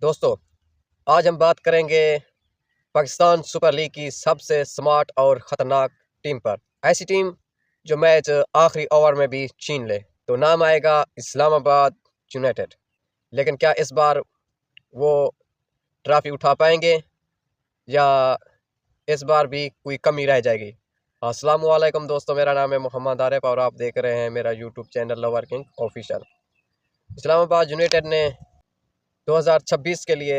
दोस्तों, आज हम बात करेंगे पाकिस्तान सुपर लीग की सबसे स्मार्ट और ख़तरनाक टीम पर। ऐसी टीम जो मैच आखिरी ओवर में भी छीन ले। तो नाम आएगा इस्लामाबाद यूनाइटेड। लेकिन क्या इस बार वो ट्रॉफी उठा पाएंगे या इस बार भी कोई कमी रह जाएगी? अस्सलाम वालेकुम दोस्तों, मेरा नाम है मोहम्मद आरिफ और आप देख रहे हैं मेरा YouTube channel lover king official. Islamabad United ने 2026 के लिए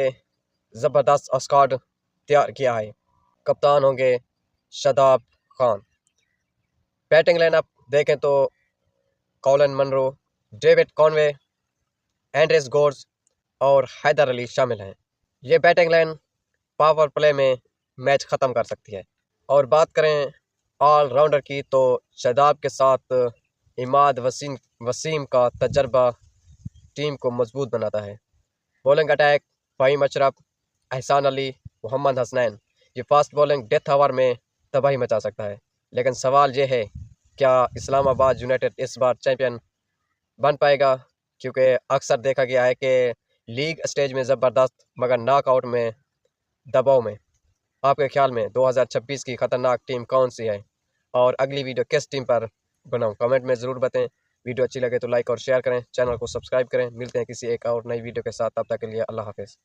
ज़बरदस्त स्क्वाड तैयार किया है। कप्तान होंगे शादाब खान। बैटिंग लाइनअप देखें तो Colin Munro, David Conway, Andries Gous और हैदर अली शामिल हैं। ये बैटिंग लाइन पावर प्ले में मैच ख़त्म कर सकती है। और बात करें ऑलराउंडर की तो शादाब के साथ इमाद वसीम का तजर्बा टीम को मजबूत बनाता है। बॉलिंग अटैक फ़हीम अशरफ, एहसान अली, मोहम्मद हसनैन। ये फास्ट बॉलिंग डेथ ओवर में तबाही मचा सकता है। लेकिन सवाल ये है, क्या इस्लामाबाद यूनाइटेड इस बार चैंपियन बन पाएगा? क्योंकि अक्सर देखा गया है कि लीग स्टेज में ज़बरदस्त मगर नॉकआउट में दबाव में। आपके ख्याल में 2026 की ख़तरनाक टीम कौन सी है और अगली वीडियो किस टीम पर बनाऊं? कमेंट में ज़रूर बताएं। वीडियो अच्छी लगे तो लाइक और शेयर करें, चैनल को सब्सक्राइब करें। मिलते हैं किसी एक और नई वीडियो के साथ, तब तक के लिए अल्लाह हाफ़िज़।